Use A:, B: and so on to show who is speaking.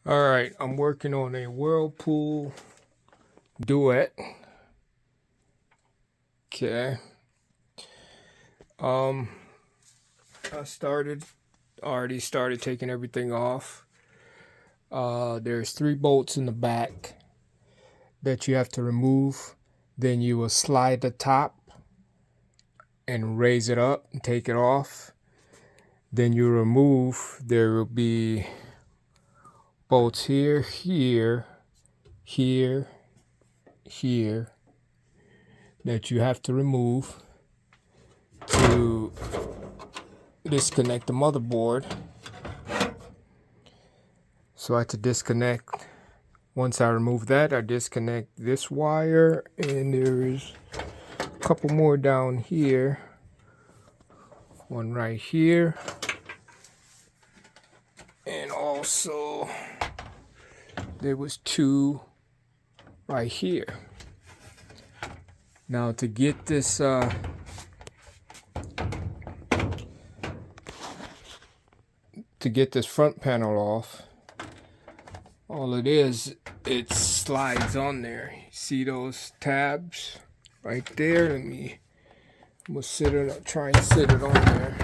A: All right, I'm working on a Whirlpool duet. Okay. Um, already started taking everything off. There's 3 bolts in the back that you have to remove. Then you will slide the top and raise it up and take it off. Then you remove, there will be bolts here, here, here, here that you have to remove to disconnect the motherboard. So I have to disconnect. Once I remove that, I disconnect this wire, and there's a couple more down here. One right here, and also there was 2 right here. Now to get this front panel off, all it is, it slides on there. See those tabs right there? I'm gonna try and sit it on there.